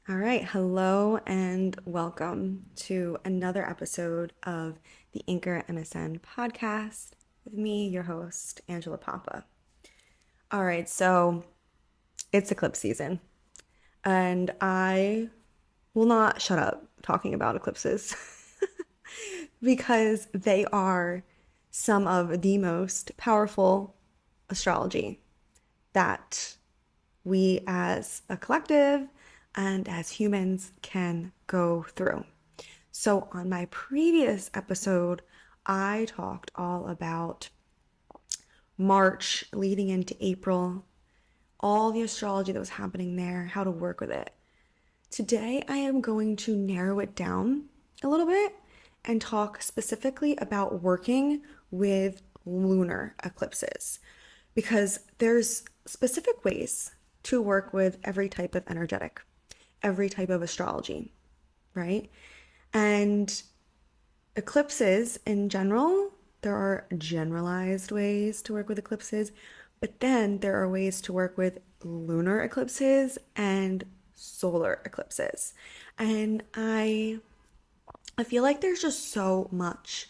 All right, hello and welcome to another episode of the Anchor MSN podcast with me, your host, Angela Papa. All right, so it's eclipse season, and I will not shut up talking about eclipses because they are some of the most powerful astrology that we as a collective and as humans can go through. So, on my previous episode, I talked all about March leading into April, all the astrology that was happening there, how to work with it. Today, I am going to narrow it down a little bit and talk specifically about working with lunar eclipses because there's specific ways to work with every type of energetic, every type of astrology, right? And eclipses in general, there are generalized ways to work with eclipses, but then there are ways to work with lunar eclipses and solar eclipses. And I feel like there's just so much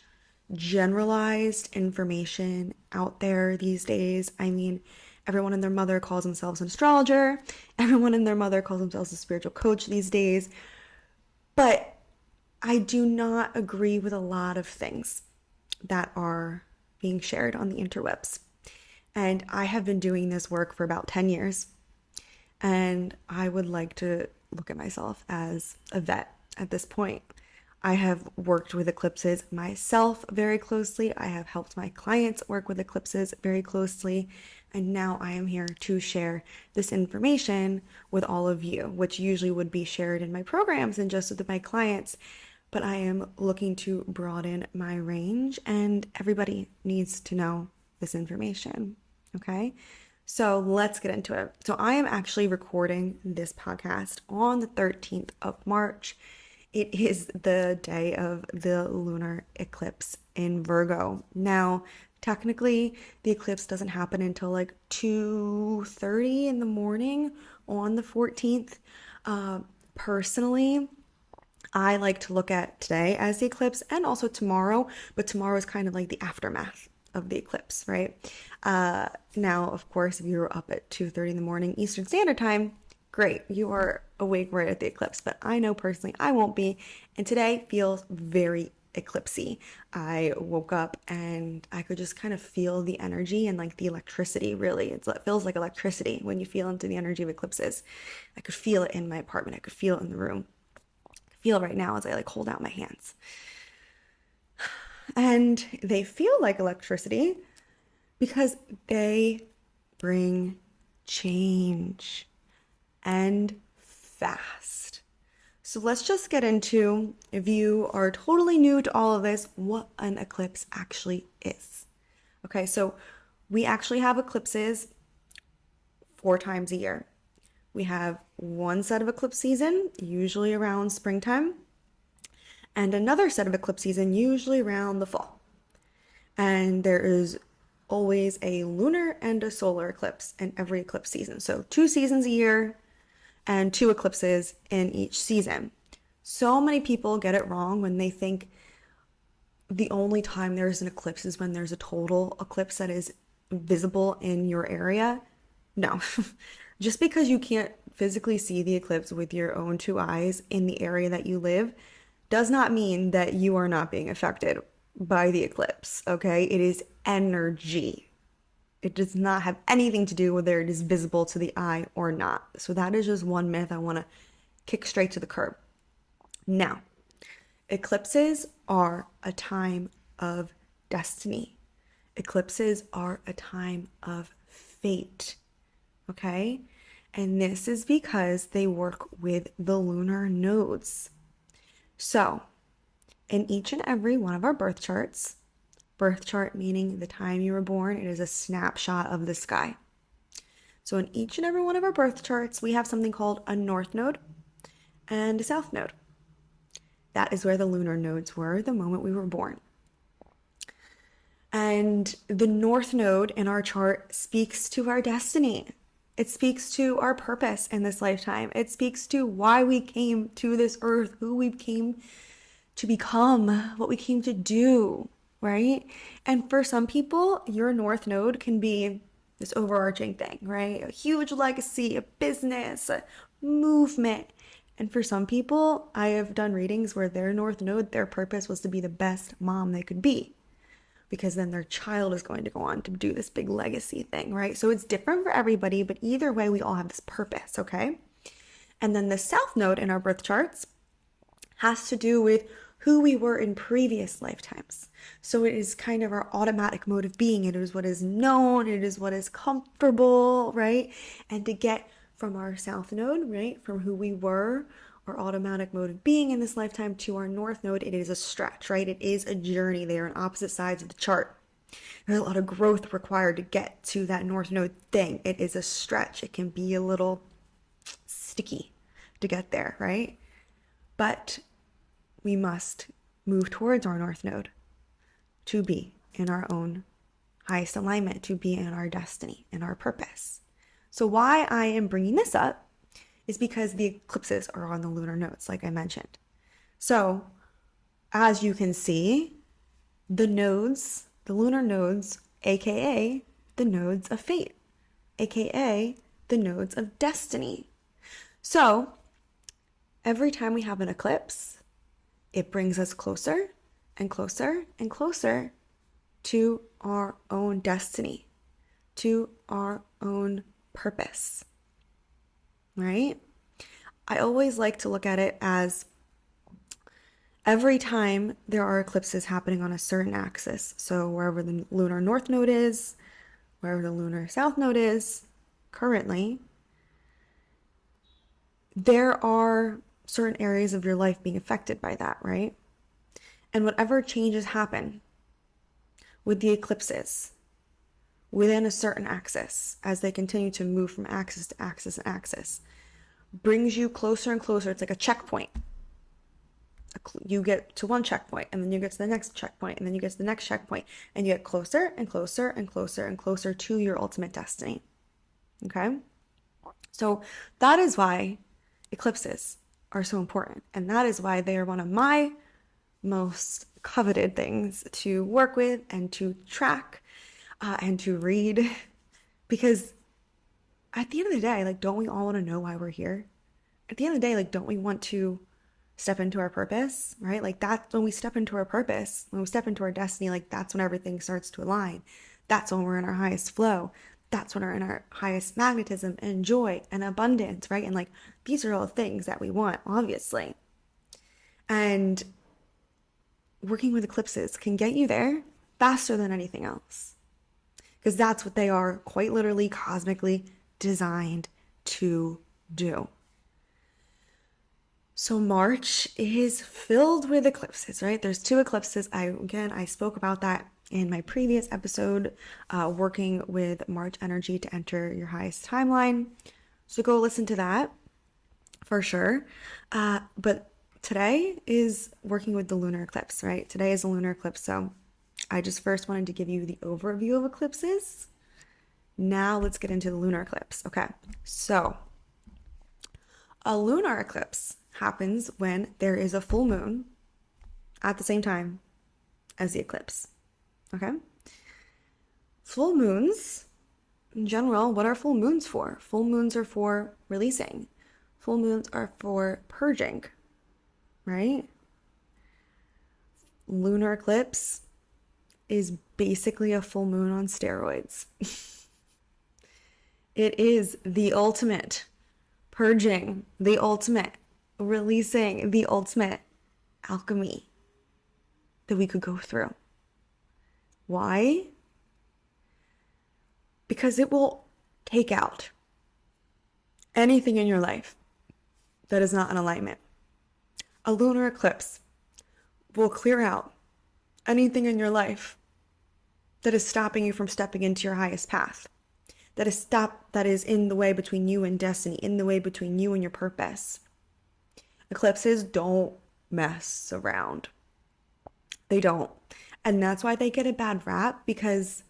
generalized information out there these days. I mean, everyone and their mother calls themselves an astrologer. Everyone and their mother calls themselves a spiritual coach these days. But I do not agree with a lot of things that are being shared on the interwebs. And I have been doing this work for about 10 years. And I would like to look at myself as a vet at this point. I have worked with eclipses myself very closely. I have helped my clients work with eclipses very closely. And now I am here to share this information with all of you, which usually would be shared in my programs and just with my clients. But I am looking to broaden my range, and everybody needs to know this information. Okay? So let's get into it. So I am actually recording this podcast on the 13th of March. It is the day of the lunar eclipse in Virgo. Now, technically, the eclipse doesn't happen until like 2:30 in the morning on the 14th. Personally, I like to look at today as the eclipse and also tomorrow, but tomorrow is kind of like the aftermath of the eclipse, right? Now, of course, if you're up at 2:30 in the morning Eastern Standard Time, great, you are awake right at the eclipse, but I know personally I won't be, and today feels very eclipsy. I woke up and I could just kind of feel the energy and like the electricity, really. It feels like electricity when you feel into the energy of eclipses. I could feel it in my apartment, I could feel it in the room. I could feel it right now as I like hold out my hands. And they feel like electricity because they bring change and fast. So let's just get into, if you are totally new to all of this, what an eclipse actually is. Okay, so we actually have eclipses 4 times a year. We have one set of eclipse season, usually around springtime, and another set of eclipse season, usually around the fall. And there is always a lunar and a solar eclipse in every eclipse season. So 2 seasons a year and 2 eclipses in each season. So many people get it wrong when they think the only time there's an eclipse is when there's a total eclipse that is visible in your area. No. Just because you can't physically see the eclipse with your own 2 eyes in the area that you live does not mean that you are not being affected by the eclipse, okay? It is energy. It does not have anything to do with whether it is visible to the eye or not. So that is just one myth I want to kick straight to the curb. Now, eclipses are a time of destiny. Eclipses are a time of fate, okay? And this is because they work with the lunar nodes. So, in each and every one of our birth charts, birth chart meaning the time you were born, it is a snapshot of the sky. So in each and every one of our birth charts, we have something called a north node and a south node. That is where the lunar nodes were the moment we were born. And the north node in our chart speaks to our destiny. It speaks to our purpose in this lifetime. It speaks to why we came to this earth, who we came to become, what we came to do, right? And for some people, your North Node can be this overarching thing, right? A huge legacy, a business, a movement. And for some people, I have done readings where their North Node, their purpose was to be the best mom they could be, because then their child is going to go on to do this big legacy thing, right? So it's different for everybody, but either way, we all have this purpose, okay? And then the South Node in our birth charts has to do with who we were in previous lifetimes. So it is kind of our automatic mode of being. It is what is known, it is what is comfortable, right? And to get from our South Node, right, from who we were, our automatic mode of being in this lifetime, to our North Node, it is a stretch, right? It is a journey. They are on opposite sides of the chart. There's a lot of growth required to get to that North Node thing. It is a stretch. It can be a little sticky to get there, right? But we must move towards our North Node to be in our own highest alignment, to be in our destiny and our purpose. So why I am bringing this up is because the eclipses are on the lunar nodes, like I mentioned. So as you can see, the nodes, the lunar nodes, aka the nodes of fate, aka the nodes of destiny. So every time we have an eclipse, it brings us closer and closer and closer to our own destiny, to our own purpose, right? I always like to look at it as every time there are eclipses happening on a certain axis, so wherever the lunar north node is, wherever the lunar south node is currently, there are certain areas of your life being affected by that, right? And whatever changes happen with the eclipses within a certain axis, as they continue to move from axis to axis and axis, brings you closer and closer. It's like a checkpoint. You get to one checkpoint, and then you get to the next checkpoint, and then you get to the next checkpoint, and you get closer and closer and closer and closer to your ultimate destiny. Okay? So that is why eclipses are so important, and that is why they are one of my most coveted things to work with and to track and to read, because at the end of the day, like, don't we all want to know why we're here? At the end of the day, like, don't we want to step into our purpose, right? Like, that's when we step into our purpose, when we step into our destiny, like, that's when everything starts to align. That's when we're in our highest flow. That's when we're in our highest magnetism and joy and abundance, right? And like, these are all things that we want, obviously. And working with eclipses can get you there faster than anything else, because that's what they are, quite literally, cosmically designed to do. So March is filled with eclipses, right? There's 2 eclipses. I spoke about that in my previous episode, working with March energy to enter your highest timeline. So go listen to that for sure. But today is working with the lunar eclipse, right? Today is a lunar eclipse. So I just first wanted to give you the overview of eclipses. Now let's get into the lunar eclipse. Okay, so a lunar eclipse happens when there is a full moon at the same time as the eclipse. Okay? Full moons, in general, what are full moons for? Full moons are for releasing. Full moons are for purging, right? Lunar eclipse is basically a full moon on steroids. It is the ultimate purging, the ultimate releasing, the ultimate alchemy that we could go through. Why? Because it will take out anything in your life that is not in alignment. A lunar eclipse will clear out anything in your life that is stopping you from stepping into your highest path, that is in the way between you and destiny, in the way between you and your purpose. Eclipses don't mess around. They don't. And that's why they get a bad rap, because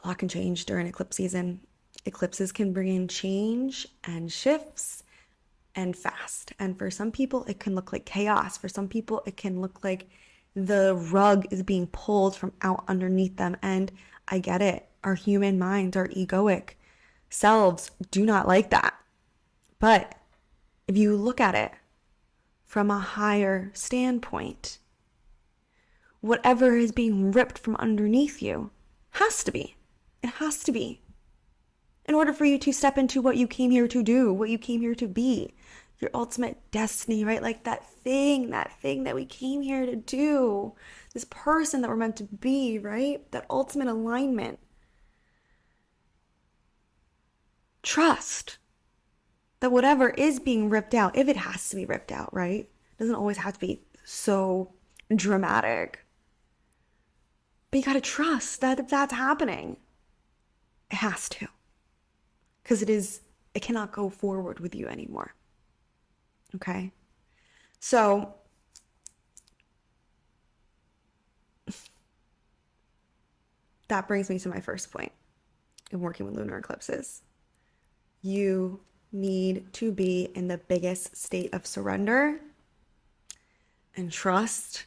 a lot can change during eclipse season. Eclipses can bring in change and shifts and fast. And for some people, it can look like chaos. For some people, it can look like the rug is being pulled from out underneath them. And I get it. Our human minds, our egoic selves do not like that. But if you look at it from a higher standpoint, whatever is being ripped from underneath you has to be. It has to be. In order for you to step into what you came here to do, what you came here to be, your ultimate destiny, right? Like that thing that we came here to do, this person that we're meant to be, right? That ultimate alignment. Trust that whatever is being ripped out, if it has to be ripped out, right? It doesn't always have to be so dramatic. But you got to trust that if that's happening, it has to. Because it cannot go forward with you anymore. Okay? So, that brings me to my first point in working with lunar eclipses. You need to be in the biggest state of surrender and trust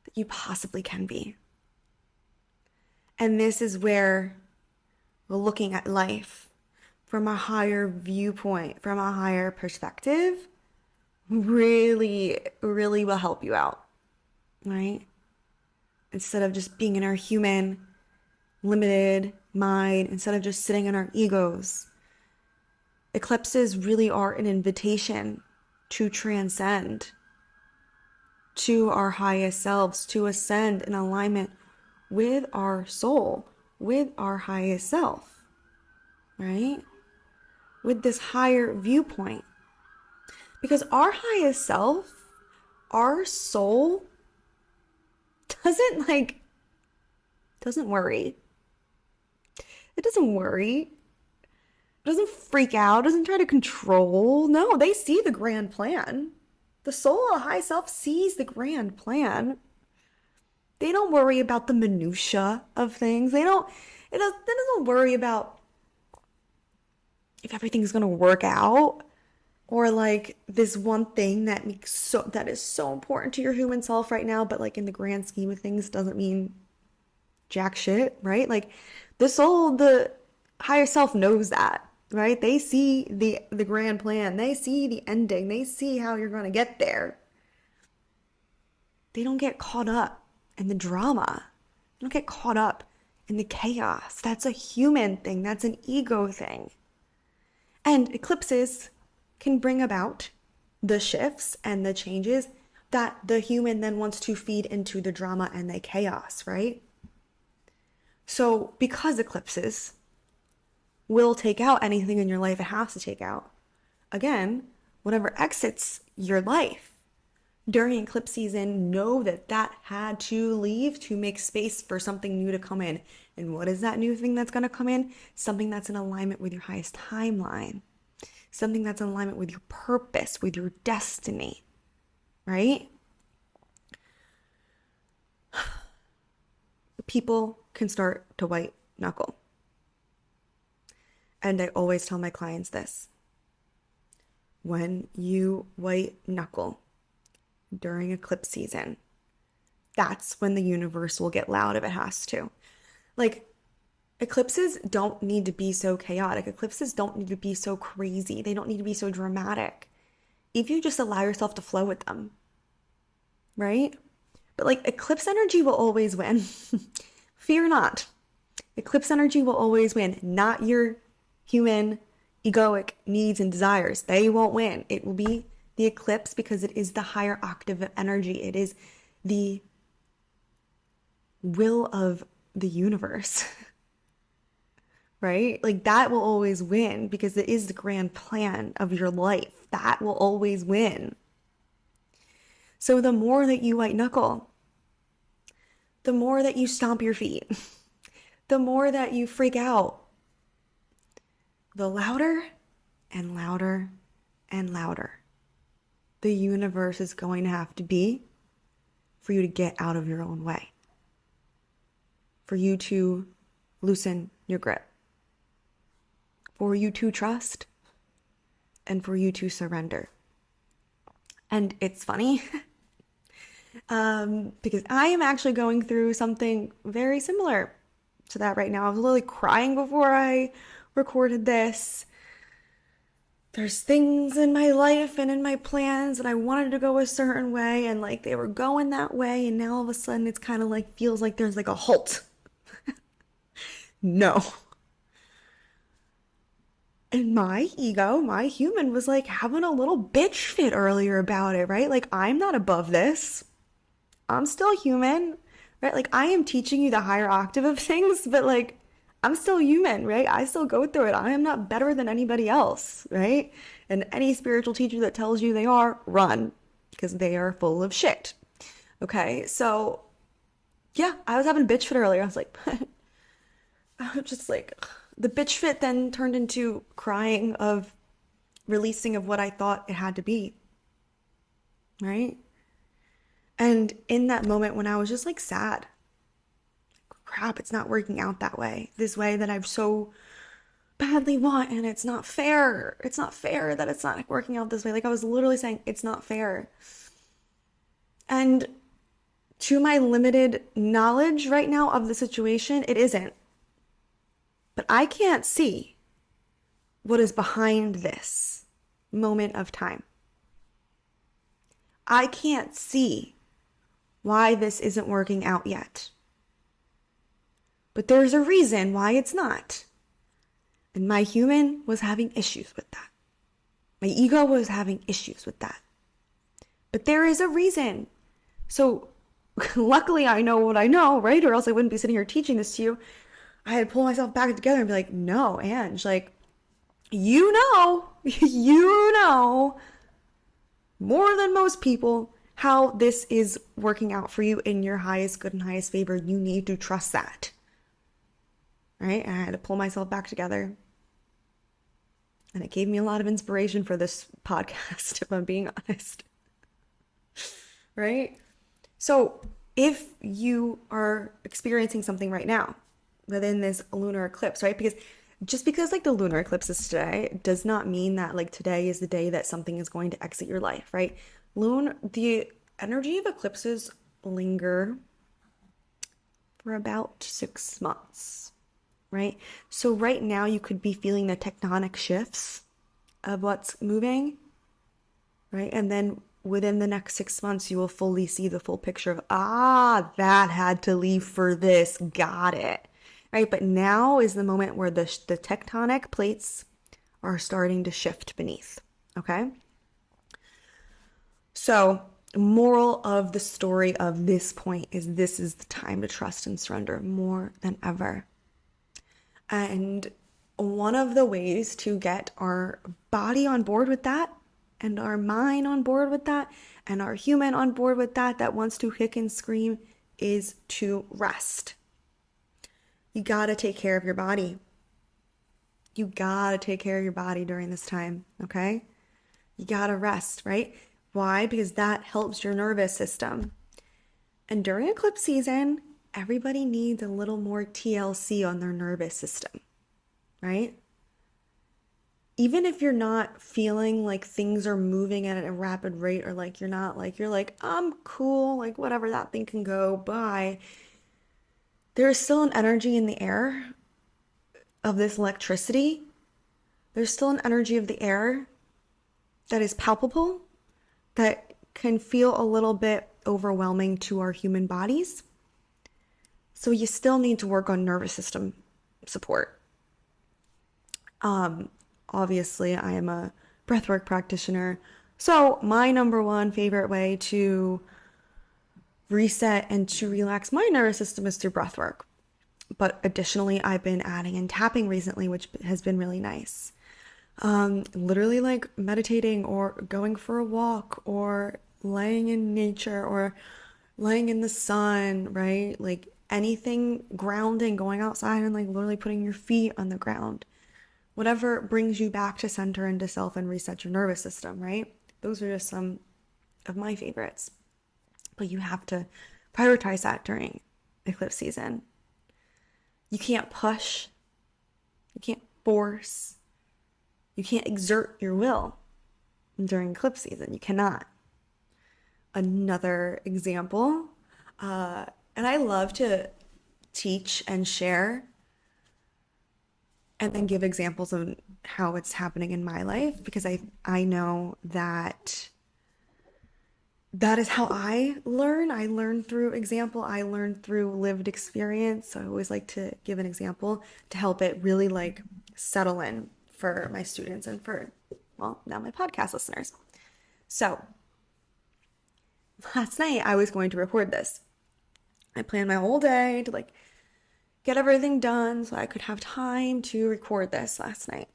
that you possibly can be. And this is where we're looking at life from a higher viewpoint, from a higher perspective, really, really will help you out, right? Instead of just being in our human, limited mind, instead of just sitting in our egos, eclipses really are an invitation to transcend to our highest selves, to ascend in alignment with our soul, with our highest self, right? With this higher viewpoint. Because our highest self, our soul, doesn't worry. It doesn't worry. It doesn't freak out, doesn't try to control. No, they see the grand plan. The soul, the high self, sees the grand plan. They don't worry about the minutia of things. It doesn't worry about if everything's gonna work out, or like this one thing that is so important to your human self right now, but like in the grand scheme of things doesn't mean jack shit, right? Like the soul, the higher self knows that, right? They see the grand plan. They see the ending. They see how you're gonna get there. They don't get caught up in the drama. They don't get caught up in the chaos. That's a human thing. That's an ego thing. And eclipses can bring about the shifts and the changes that the human then wants to feed into the drama and the chaos, right? So because eclipses will take out anything in your life it has to take out, again, whatever exits your life during eclipse season, know that had to leave to make space for something new to come in. And what is that new thing that's going to come in? Something that's in alignment with your highest timeline. Something that's in alignment with your purpose, with your destiny, right? People can start to white knuckle. And I always tell my clients this. When you white knuckle during eclipse season, that's when the universe will get loud if it has to. Like, eclipses don't need to be so chaotic. Eclipses don't need to be so crazy. They don't need to be so dramatic. If you just allow yourself to flow with them, right? But like eclipse energy will always win. Fear not. Eclipse energy will always win. Not your human egoic needs and desires. They won't win. It will be the eclipse because it is the higher octave of energy. It is the will of the universe. Right? Like that will always win because it is the grand plan of your life. That will always win. So the more that you white knuckle, the more that you stomp your feet, the more that you freak out, the louder and louder and louder the universe is going to have to be for you to get out of your own way, for you to loosen your grip. for you to trust and for you to surrender. And it's funny because I am actually going through something very similar to that right now. I was literally crying before I recorded this. There's things in my life and in my plans and I wanted to go a certain way and like they were going that way, and now all of a sudden it's kind of like feels like there's like a halt. No. And my ego, my human, was like having a little bitch fit earlier about it, right? Like, I'm not above this. I'm still human, right? Like, I am teaching you the higher octave of things, but like, I'm still human, right? I still go through it. I am not better than anybody else, right? And any spiritual teacher that tells you they are, run, because they are full of shit. Okay, so yeah, I was having a bitch fit earlier. I was like, I was just like, the bitch fit then turned into crying of releasing of what I thought it had to be, right? And in that moment when I was just like sad, crap, it's not working out that way, this way that I so badly want, and it's not fair. It's not fair that it's not working out this way. Like I was literally saying, it's not fair. And to my limited knowledge right now of the situation, it isn't. But I can't see what is behind this moment of time. I can't see why this isn't working out yet. But there's a reason why it's not. And my human was having issues with that. My ego was having issues with that. But there is a reason. So luckily I know what I know, right? Or else I wouldn't be sitting here teaching this to you. I had to pull myself back together and be like, no, Ange, like, you know more than most people how this is working out for you in your highest good and highest favor. You need to trust that. Right? And I had to pull myself back together. And it gave me a lot of inspiration for this podcast, if I'm being honest. Right? So if you are experiencing something right now within this lunar eclipse, right? Because just because like the lunar eclipse is today does not mean that like today is the day that something is going to exit your life, right? The energy of eclipses linger for about 6 months, right? So right now you could be feeling the tectonic shifts of what's moving, right? And then within the next 6 months, you will fully see the full picture of, that had to leave for this. Got it. Right? But now is the moment where the tectonic plates are starting to shift beneath. Okay? So, moral of the story of this point is this is the time to trust and surrender more than ever. And one of the ways to get our body on board with that, and our mind on board with that, and our human on board with that wants to kick and scream, is to rest. You gotta take care of your body. You gotta take care of your body during this time, okay? You gotta rest, right? Why? Because that helps your nervous system. And during eclipse season, everybody needs a little more TLC on their nervous system, right? Even if you're not feeling like things are moving at a rapid rate, or like you're like, I'm cool, like whatever, that thing can go by. There is still an energy in the air of this electricity. There's still an energy of the air that is palpable, that can feel a little bit overwhelming to our human bodies. So you still need to work on nervous system support. Obviously, I am a breathwork practitioner. So my number one favorite way to reset and to relax my nervous system is through breathwork. But additionally, I've been adding in tapping recently, which has been really nice. Literally like meditating or going for a walk or laying in nature or laying in the sun, right? Like anything grounding, going outside and like literally putting your feet on the ground. Whatever brings you back to center and to self and reset your nervous system, right? Those are just some of my favorites. But you have to prioritize that during eclipse season. You can't push. You can't force. You can't exert your will during eclipse season. You cannot. Another example, and I love to teach and share and then give examples of how it's happening in my life, because I know that that is how I learn. I learn through example. I learn through lived experience. So I always like to give an example to help it really like settle in for my students and for, well, now my podcast listeners. So last night I was going to record this. I planned my whole day to like get everything done so I could have time to record this last night.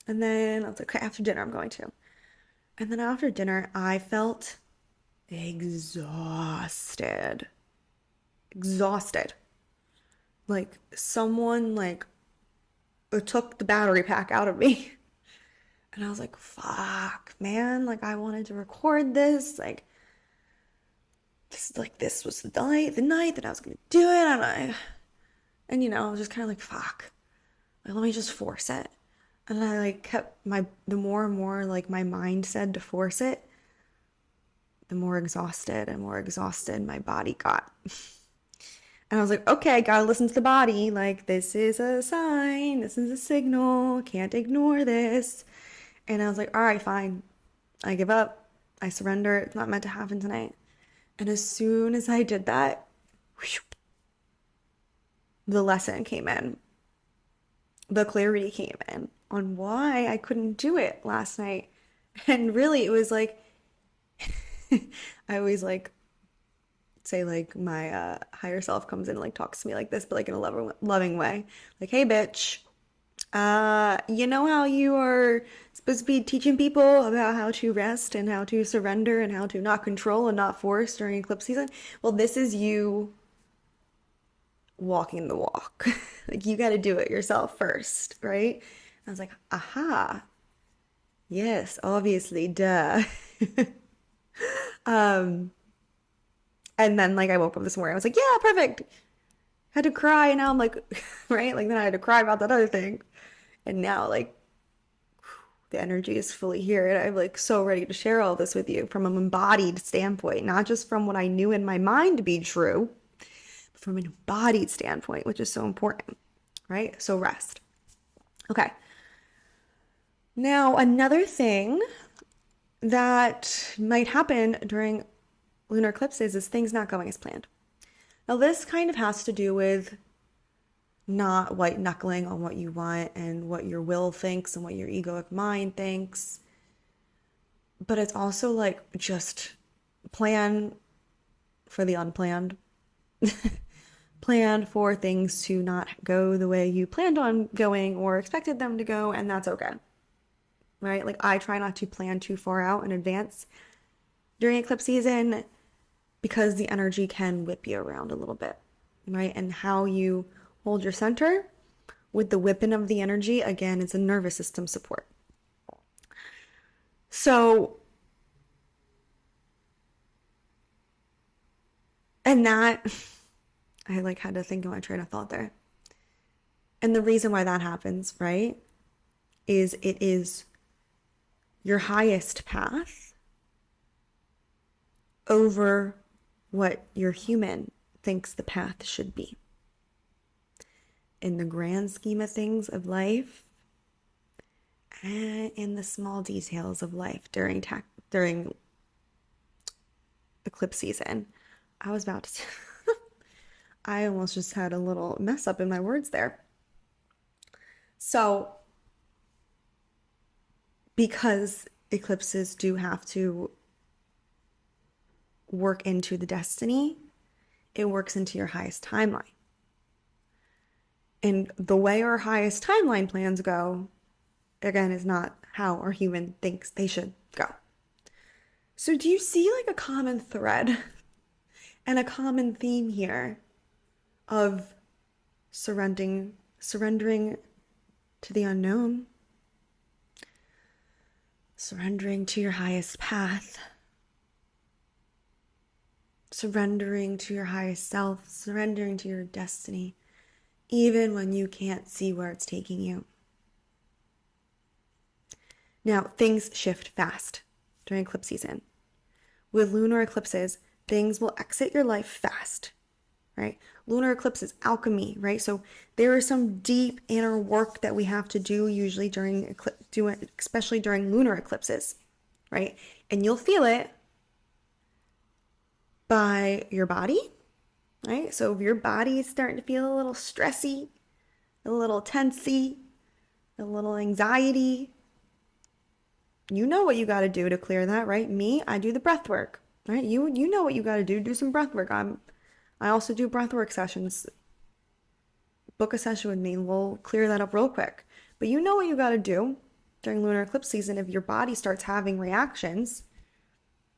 And then I was like, okay, after dinner I'm going to. And then after dinner I felt exhausted. Exhausted. Like someone like took the battery pack out of me. And I was like, fuck, man, like I wanted to record this. Like this was the night that I was gonna do it. And you know, I was just kind of like, fuck. Like, let me just force it. And I like kept the more and more like my mind said to force it, the more exhausted and more exhausted my body got. And I was like, okay, gotta listen to the body. Like, this is a sign. This is a signal. Can't ignore this. And I was like, all right, fine. I give up. I surrender. It's not meant to happen tonight. And as soon as I did that, whew, the lesson came in. The clarity came in on why I couldn't do it last night. And really, it was like, I always like say like my higher self comes in and like talks to me like this, but like in a loving way. Like, hey, bitch, you know how you are supposed to be teaching people about how to rest and how to surrender and how to not control and not force during eclipse season? Well, this is you walking the walk. Like, you got to do it yourself first, right? I was like, aha, yes, obviously, duh. And then like I woke up this morning, I was like, yeah, perfect. Had to cry, and now I'm like, right? Like then I had to cry about that other thing. And now like the energy is fully here, and I'm like so ready to share all this with you from an embodied standpoint, not just from what I knew in my mind to be true, but from an embodied standpoint, which is so important, right? So rest. Okay. Now, another thing that might happen during lunar eclipses is things not going as planned. Now, this kind of has to do with not white knuckling on what you want and what your will thinks and what your egoic mind thinks. But it's also like just plan for the unplanned. Plan for things to not go the way you planned on going or expected them to go, and that's okay. Right? Like I try not to plan too far out in advance during eclipse season because the energy can whip you around a little bit, right? And how you hold your center with the whipping of the energy, again, it's a nervous system support. So, and that, I like had to think of my train of thought there. And the reason why that happens, right, is it is your highest path over what your human thinks the path should be. In the grand scheme of things of life, and in the small details of life during eclipse season. I was about to I almost just had a little mess up in my words there. So, because eclipses do have to work into the destiny, it works into your highest timeline. And the way our highest timeline plans go, again, is not how our human thinks they should go. So do you see like a common thread and a common theme here of surrendering to the unknown, surrendering to your highest path, surrendering to your highest self, surrendering to your destiny, even when you can't see where it's taking you. Now, things shift fast during eclipse season. With lunar eclipses, things will exit your life fast, right? Lunar eclipse is alchemy, right? So there is some deep inner work that we have to do usually especially during lunar eclipses, right? And you'll feel it by your body, right? So if your body is starting to feel a little stressy, a little tensy, a little anxiety, you know what you got to do to clear that, right? Me, I do the breath work, right? You know what you got to do some breath work. I also do breath work sessions. Book a session with me and we'll clear that up real quick. But you know what you got to do during lunar eclipse season if your body starts having reactions,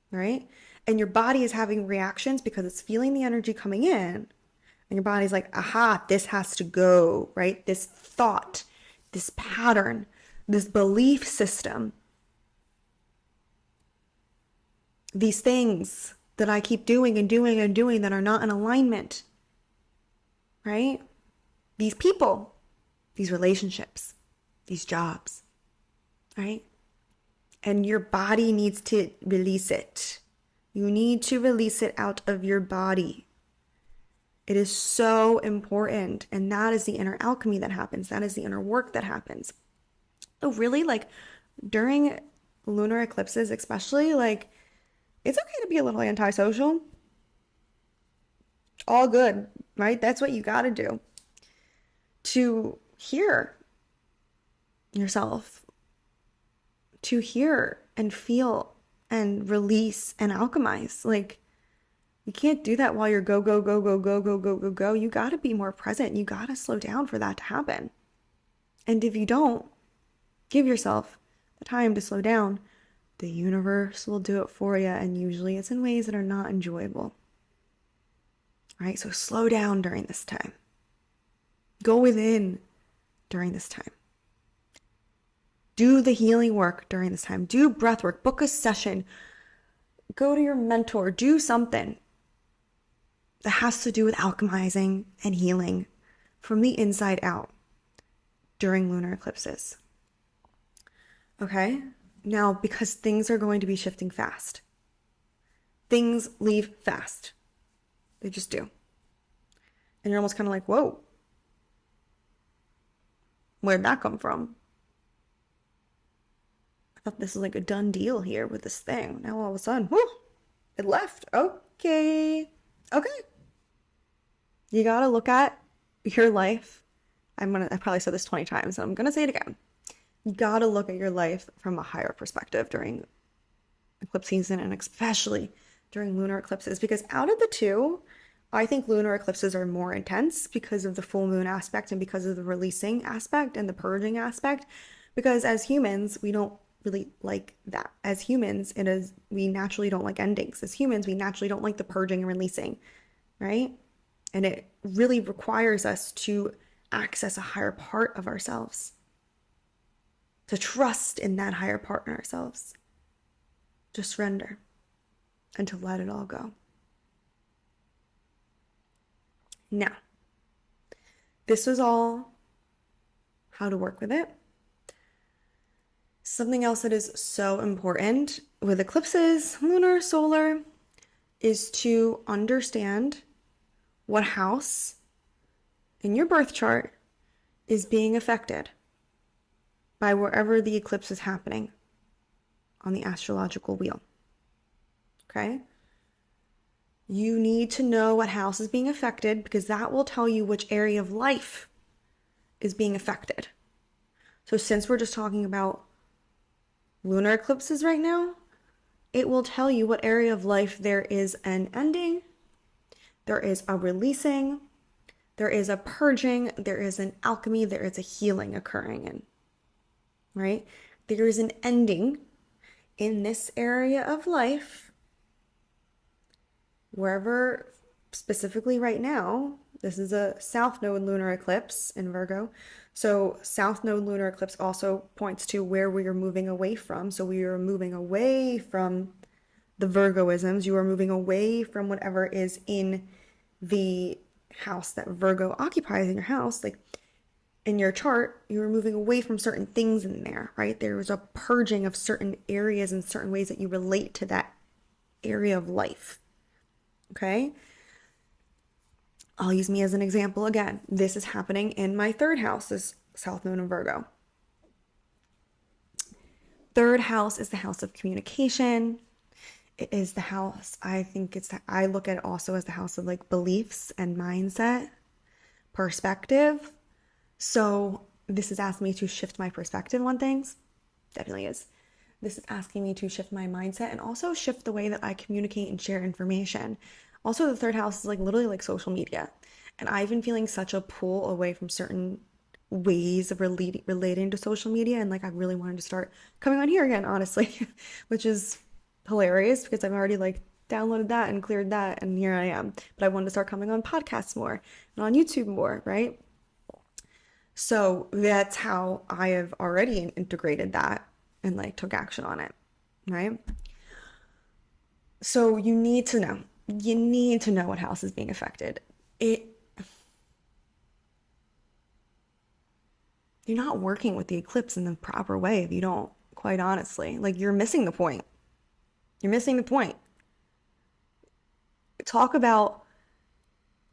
right? And your body is having reactions because it's feeling the energy coming in. And your body's like, aha, this has to go, right? This thought, this pattern, this belief system, these things that I keep doing and doing and doing that are not in alignment, right? These people, these relationships, these jobs, right? And your body needs to release it. You need to release it out of your body. It is so important. And that is the inner alchemy that happens. That is the inner work that happens. So really, like during lunar eclipses, especially, like it's okay to be a little antisocial. All good, right? That's what you got to do to hear yourself, to hear and feel and release and alchemize. Like you can't do that while you're go, go, go, go, go, go, go, go, go. You got to be more present. You got to slow down for that to happen. And if you don't give yourself the time to slow down, the universe will do it for you. And usually it's in ways that are not enjoyable. Right? So slow down during this time. Go within during this time. Do the healing work during this time. Do breath work. Book a session. Go to your mentor. Do something that has to do with alchemizing and healing from the inside out during lunar eclipses. Okay? Now, because things are going to be shifting fast. Things leave fast. They just do. And you're almost kind of like, whoa. Where'd that come from? I thought this was like a done deal here with this thing. Now all of a sudden, whoo, it left. Okay. You gotta look at your life. I probably said this 20 times, and I'm gonna say it again. You gotta look at your life from a higher perspective during eclipse season, and especially during lunar eclipses, because out of the two, I think lunar eclipses are more intense because of the full moon aspect and because of the releasing aspect and the purging aspect. Because as humans, we don't really like that. As humans, we naturally don't like endings. As humans, we naturally don't like the purging and releasing, right? And it really requires us to access a higher part of ourselves, to trust in that higher part in ourselves, to surrender and to let it all go. Now, this was all how to work with it. Something else that is so important with eclipses, lunar, solar, is to understand what house in your birth chart is being affected by wherever the eclipse is happening on the astrological wheel. Okay? You need to know what house is being affected because that will tell you which area of life is being affected. So since we're just talking about lunar eclipses right now, it will tell you what area of life there is an ending, there is a releasing, there is a purging, there is an alchemy, there is a healing occurring in, right? There is an ending in this area of life, wherever, specifically right now, this is a South Node lunar eclipse in Virgo. So South Node lunar eclipse also points to where we are moving away from. So we are moving away from the Virgoisms. You are moving away from whatever is in the house that Virgo occupies in your house. Like in your chart, you were moving away from certain things in there, right? There was a purging of certain areas and certain ways that you relate to that area of life. Okay? I'll use me as an example again. This is happening in my third house, this South Node in Virgo. Third house is the house of communication. It is the house, I think I look at it also as the house of like beliefs and mindset, perspective. So this is asking me to shift my perspective on things. Definitely is. This is asking me to shift my mindset and also shift the way that I communicate and share information. Also, the third house is like literally like social media. And I've been feeling such a pull away from certain ways of relating to social media. And like, I really wanted to start coming on here again, honestly, which is hilarious because I've already like downloaded that and cleared that. And here I am. But I wanted to start coming on podcasts more and on YouTube more, right? So that's how I have already integrated that and like took action on it, right? So you need to know what house is being affected. You're not working with the eclipse in the proper way if you don't, quite honestly. Like, you're missing the point. You're missing the point. Talk about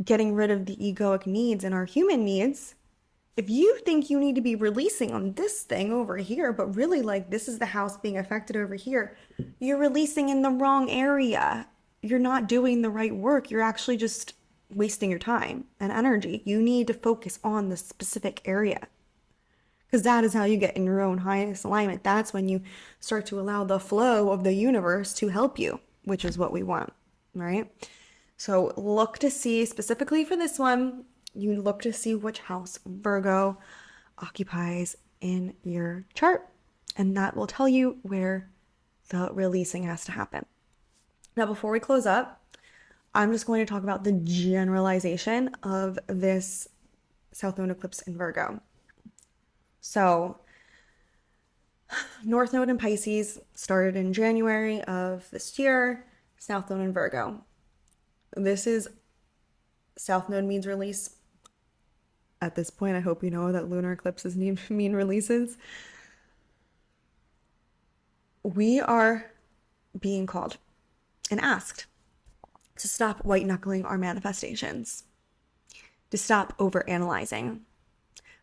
getting rid of the egoic needs and our human needs. If you think you need to be releasing on this thing over here, but really like this is the house being affected over here, you're releasing in the wrong area. You're not doing the right work. You're actually just wasting your time and energy. You need to focus on the specific area because that is how you get in your own highest alignment. That's when you start to allow the flow of the universe to help you, which is what we want, right? So look to see specifically for this one, you look to see which house Virgo occupies in your chart, and that will tell you where the releasing has to happen. Now, before we close up, I'm just going to talk about the generalization of this South Node eclipse in Virgo. So, North Node in Pisces started in January of this year, South Node in Virgo. This is, South Node means release. At this point, I hope you know that lunar eclipses mean releases. We are being called and asked to stop white knuckling our manifestations, to stop overanalyzing,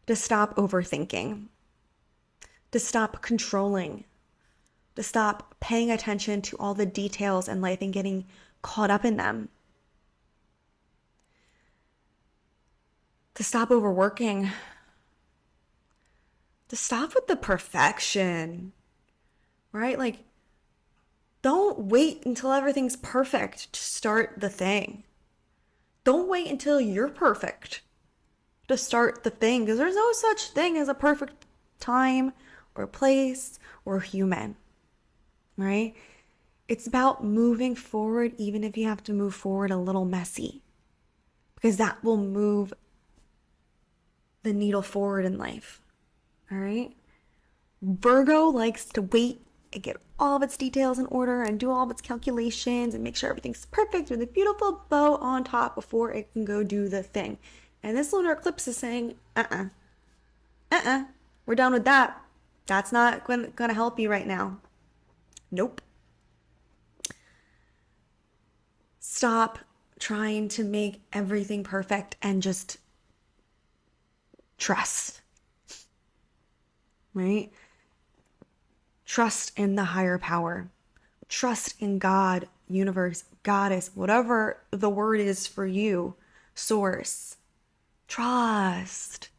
to stop overthinking, to stop controlling, to stop paying attention to all the details in life and getting caught up in them, to stop overworking, to stop with the perfection, right? Like, don't wait until everything's perfect to start the thing. Don't wait until you're perfect to start the thing, because there's no such thing as a perfect time or place or human, right? It's about moving forward, even if you have to move forward a little messy, because that will move the needle forward in life, all right? Virgo likes to wait and get all of its details in order and do all of its calculations and make sure everything's perfect with a beautiful bow on top before it can go do the thing. And this lunar eclipse is saying, we're done with that. That's not going to help you right now. Nope. Stop trying to make everything perfect and just trust, right? Trust in the higher power. Trust in God, universe, goddess, whatever the word is for you, source. Trust.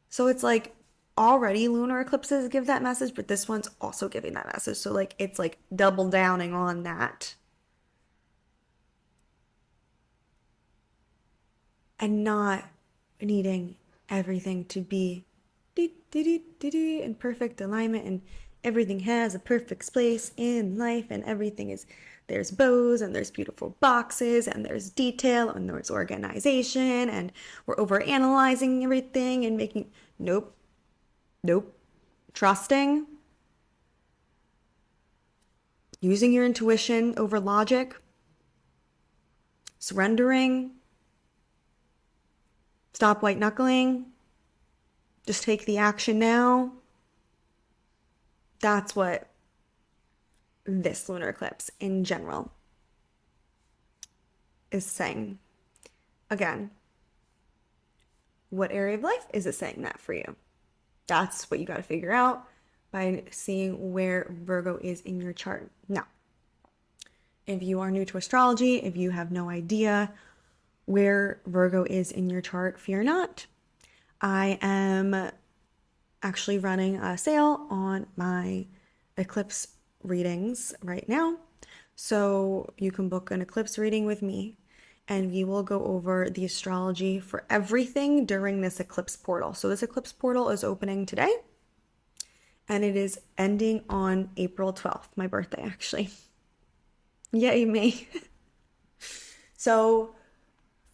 So it's like already lunar eclipses give that message, but this one's also giving that message. So like it's like double downing on that. And not needing everything to be in perfect alignment, and everything has a perfect place in life, and everything is, there's bows and there's beautiful boxes and there's detail and there's organization, and we're over analyzing everything and making, nope. Trusting, using your intuition over logic, surrendering, stop white knuckling, Just take the action now. That's what this lunar eclipse in general is saying. Again, what area of life is it saying that for you? That's what you got to figure out by seeing where Virgo is in your chart. Now, if you are new to astrology, if you have no idea where Virgo is in your chart, fear not. I am actually running a sale on my eclipse readings right now. So you can book an eclipse reading with me and we will go over the astrology for everything during this eclipse portal. So this eclipse portal is opening today and it is ending on April 12th, my birthday actually. Yay me. So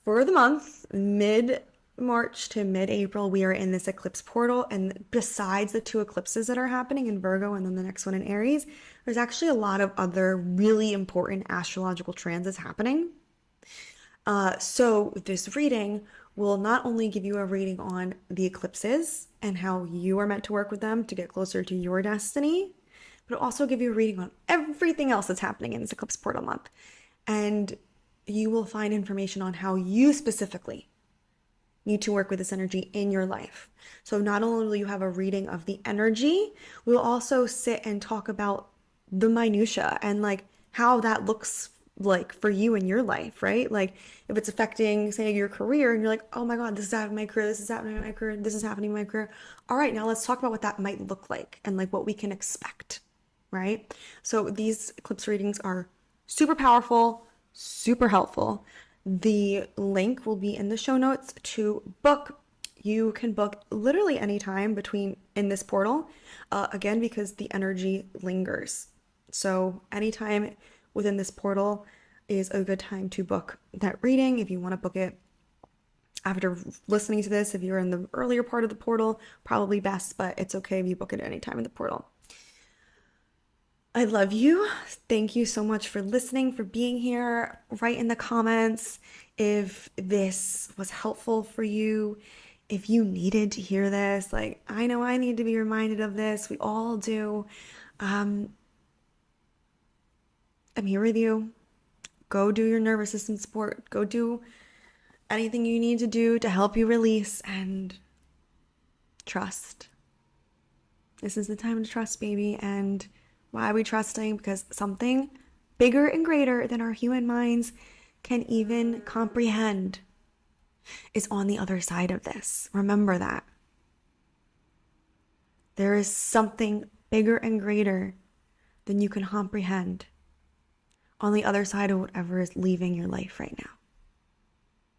for the month, mid-March to mid-April, we are in this eclipse portal. And besides the 2 eclipses that are happening in Virgo and then the next one in Aries, there's actually a lot of other really important astrological transits happening. So this reading will not only give you a reading on the eclipses and how you are meant to work with them to get closer to your destiny, but it'll also give you a reading on everything else that's happening in this eclipse portal month. And you will find information on how you specifically need to work with this energy in your life. So not only will you have a reading of the energy, we'll also sit and talk about the minutia and like how that looks like for you in your life, right? Like if it's affecting, say, your career and you're like, oh my God, this is happening in my career, this is happening in my career, this is happening in my career. All right, now let's talk about what that might look like and like what we can expect, right? So these eclipse readings are super powerful, super helpful. The link will be in the show notes to book. You can book literally anytime between in this portal, again, because the energy lingers. So anytime within this portal is a good time to book that reading. If you want to book it after listening to this, if you're in the earlier part of the portal, probably best, but it's okay if you book it anytime in the portal. I love you. Thank you so much for listening, for being here. Write in the comments if this was helpful for you, if you needed to hear this. Like, I know I need to be reminded of this. We all do. I'm here with you. Go do your nervous system support. Go do anything you need to do to help you release and trust. This is the time to trust, baby. And why are we trusting? Because something bigger and greater than our human minds can even comprehend is on the other side of this. Remember that. There is something bigger and greater than you can comprehend on the other side of whatever is leaving your life right now.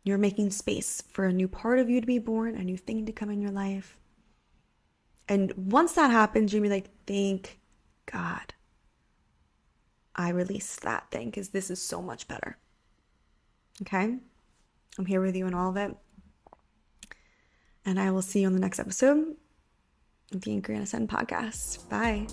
You're making space for a new part of you to be born, a new thing to come in your life. And once that happens, you'll be like, thank God I released that thing, because this is so much better. Okay? I'm here with you in all of it. And I will see you on the next episode of the Anchor and Ascend podcast. Bye.